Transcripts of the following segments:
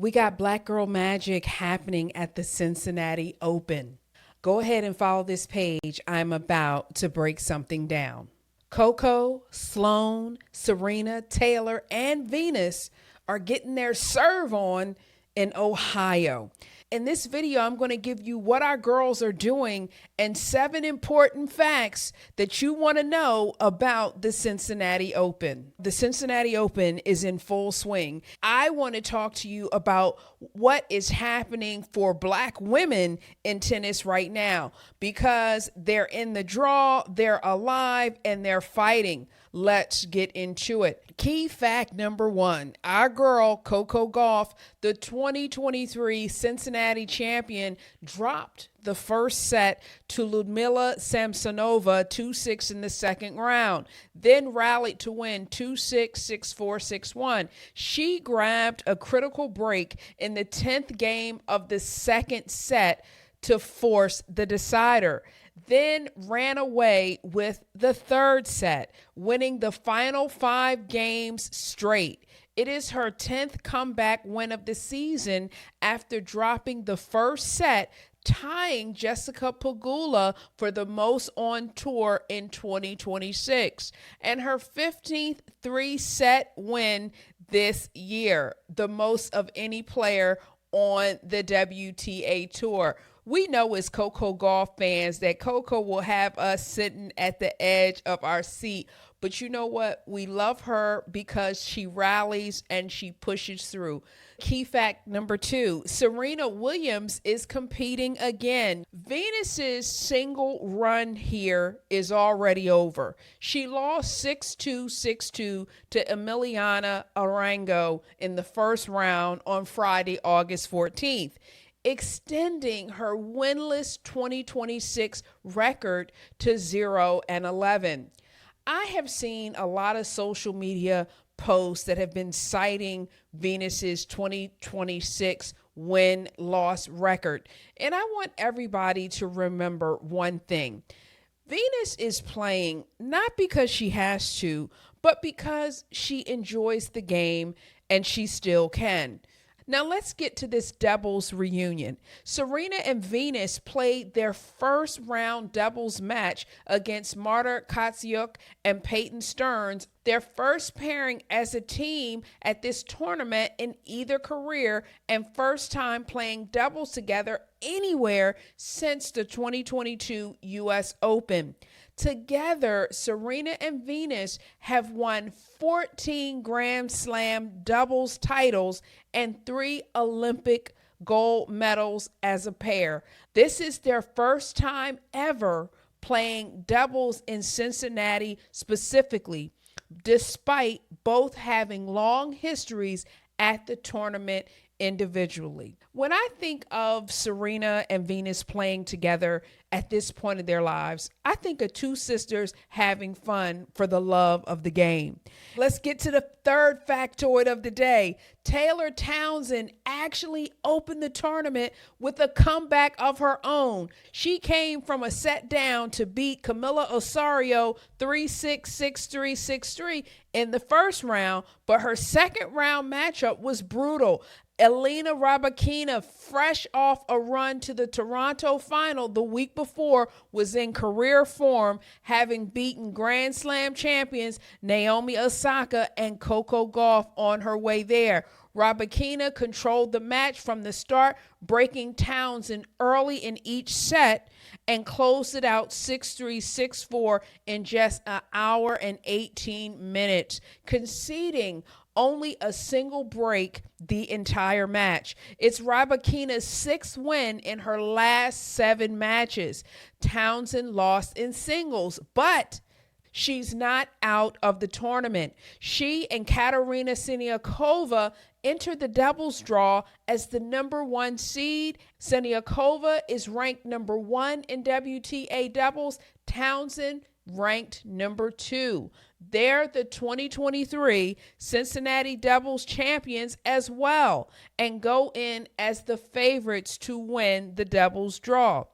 We got Black Girl Magic happening at the Cincinnati Open. Go ahead and follow this page. I'm about to break something down. Coco, Sloane, Serena, Taylor, and Venus are getting their serve on in Ohio. In this video, I'm going to give you what our girls are doing and 7 important facts that you want to know about the Cincinnati Open. The Cincinnati Open is in full swing. I want to talk to you about what is happening for Black women in tennis right now because they're in the draw, they're alive, and they're fighting. Let's get into it. Key fact number 1, our girl Coco Gauff, the 2023 Cincinnati champion, dropped the first set to Ludmila Samsonova 2-6 in the second round, then rallied to win 2-6, 6-4, 6-1. She grabbed a critical break in the 10th game of the second set to force the decider, then ran away with the third set, winning the final 5 games straight. It is her 10th comeback win of the season after dropping the first set, tying Jessica Pegula for the most on tour in 2026, and her 15th 3-set win this year, the most of any player on the WTA tour. We know as Coco Gauff fans that Coco will have us sitting at the edge of our seat. But you know what? We love her because she rallies and she pushes through. Key fact number 2, Serena Williams is competing again. Venus's single run here is already over. She lost 6-2, 6-2 to Emiliana Arango in the first round on Friday, August 14th. Extending her winless 2026 record to 0-11. I have seen a lot of social media posts that have been citing Venus's 2026 win-loss record. And I want everybody to remember one thing. Venus is playing not because she has to, but because she enjoys the game and she still can. Now let's get to this doubles reunion. Serena and Venus played their first round doubles match against Marta Kostyuk and Peyton Stearns, their first pairing as a team at this tournament in either career and first time playing doubles together anywhere since the 2022 U.S. Open. Together, Serena and Venus have won 14 Grand Slam doubles titles and 3 Olympic gold medals as a pair. This is their first time ever playing doubles in Cincinnati specifically, despite both having long histories at the tournament individually. When I think of Serena and Venus playing together at this point in their lives, I think of 2 sisters having fun for the love of the game. Let's get to the third factoid of the day. Taylor Townsend actually opened the tournament with a comeback of her own. She came from a set down to beat Camila Osorio 3-6, 6-3, 6-3 in the first round, but her second round matchup was brutal. Elena Rybakina, fresh off a run to the Toronto final the week before, was in career form, having beaten Grand Slam champions Naomi Osaka and Coco Gauff on her way there. Rybakina controlled the match from the start, breaking Townsend early in each set and closed it out 6-3, 6-4 in just an hour and 18 minutes, conceding only a single break the entire match. It's Rybakina's 6th win in her last 7 matches. Townsend lost in singles, but she's not out of the tournament. She and Katerina Siniakova entered the doubles draw as the number 1 seed. Siniakova is ranked number 1 in WTA doubles. Townsend ranked number 2. They're the 2023 Cincinnati doubles champions as well and go in as the favorites to win the doubles draw.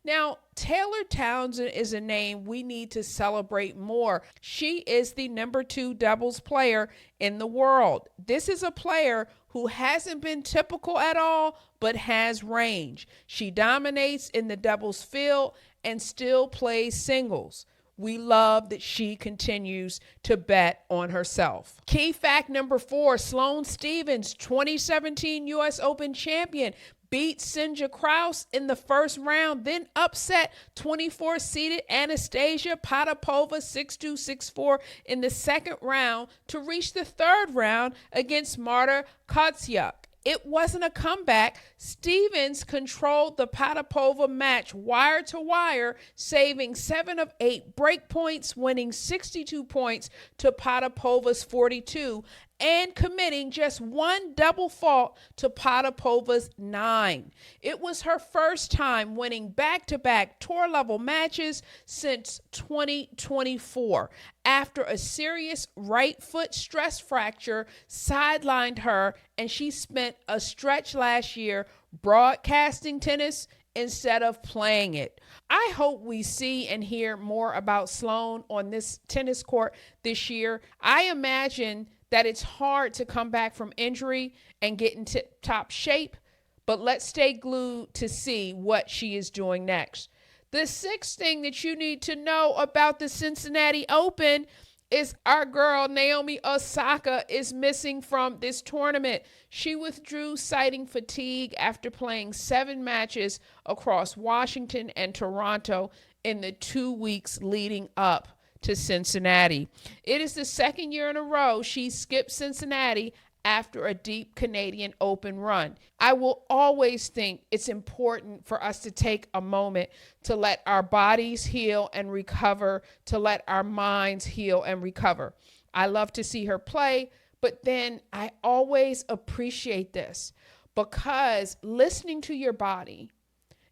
Now, Taylor Townsend is a name we need to celebrate more. She is the number 2 doubles player in the world. This is a player who hasn't been typical at all, but has range. She dominates in the doubles field and still plays singles. We love that she continues to bet on herself. Key fact number 4, Sloane Stephens, 2017 U.S. Open champion, beat Sinja Kraus in the first round, then upset 24-seeded Anastasia Potapova 6-2, 6-4 in the second round to reach the third round against Marta Kostyuk. It wasn't a comeback. Stephens controlled the Potapova match wire to wire, saving 7 of 8 break points, winning 62 points to Potapova's 42, and committing just 1 double fault to Potapova's 9. It was her first time winning back-to-back tour-level matches since 2024, after a serious right foot stress fracture sidelined her, and she spent a stretch last year broadcasting tennis instead of playing it. I hope we see and hear more about Sloane on this tennis court this year. I imagine that it's hard to come back from injury and get in tip-top shape, but let's stay glued to see what she is doing next. The 6th thing that you need to know about the Cincinnati Open is our girl Naomi Osaka is missing from this tournament. She withdrew citing fatigue after playing 7 matches across Washington and Toronto in the 2 weeks leading up to Cincinnati. It is the 2nd year in a row she skipped Cincinnati after a deep Canadian Open run. I will always think it's important for us to take a moment to let our bodies heal and recover, to let our minds heal and recover. I love to see her play, but then I always appreciate this because listening to your body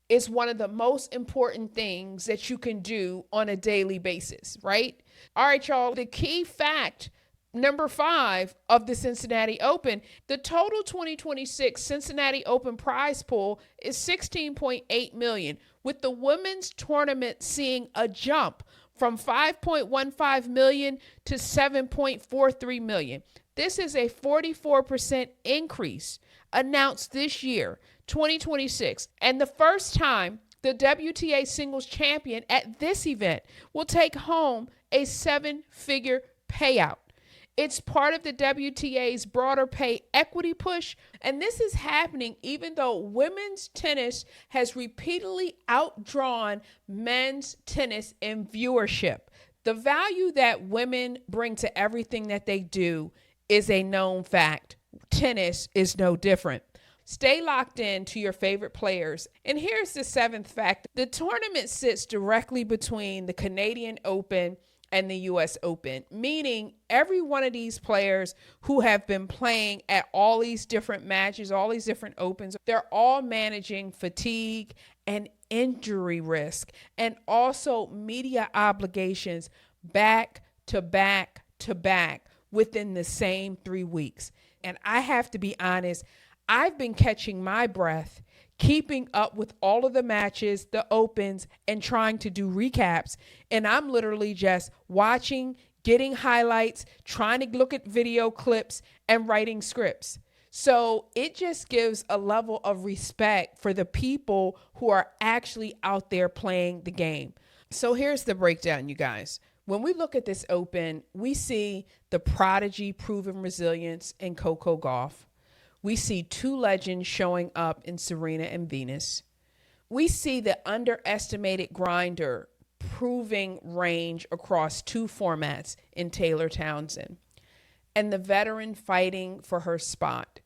is one of the most important things that you can do on a daily basis, right? All right, y'all, the key fact number 5 of the Cincinnati Open, the total 2026 Cincinnati Open prize pool is $16.8 million, with the women's tournament seeing a jump from $5.15 million to $7.43 million. This is a 44% increase announced this year, 2026, and the first time the WTA singles champion at this event will take home a 7-figure payout. It's part of the WTA's broader pay equity push, and this is happening even though women's tennis has repeatedly outdrawn men's tennis in viewership. The value that women bring to everything that they do is a known fact. Tennis is no different. Stay locked in to your favorite players. And here's the 7th fact. The tournament sits directly between the Canadian Open and the U.S. Open, meaning every one of these players who have been playing at all these different matches, all these different Opens, they're all managing fatigue and injury risk and also media obligations back to back to back within the same 3 weeks. And I have to be honest, I've been catching my breath, keeping up with all of the matches, the Opens, and trying to do recaps. And I'm literally just watching, getting highlights, trying to look at video clips, and writing scripts. So it just gives a level of respect for the people who are actually out there playing the game. So here's the breakdown, you guys. When we look at this Open, we see the prodigy proven resilience in Coco Gauff. We see 2 legends showing up in Serena and Venus. We see the underestimated grinder proving range across 2 formats in Taylor Townsend, and the veteran fighting for her spot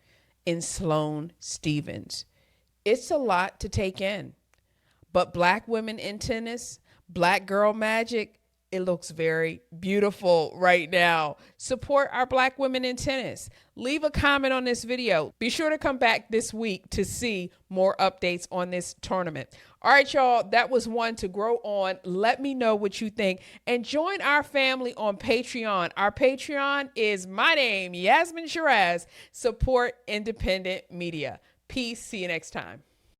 in Sloane Stephens. It's a lot to take in, but Black women in tennis, Black girl magic, it looks very beautiful right now. Support our Black women in tennis. Leave a comment on this video. Be sure to come back this week to see more updates on this tournament. All right, y'all, that was one to grow on. Let me know what you think and join our family on Patreon. Our Patreon is my name, Yasmin Shiraz. Support independent media. Peace. See you next time.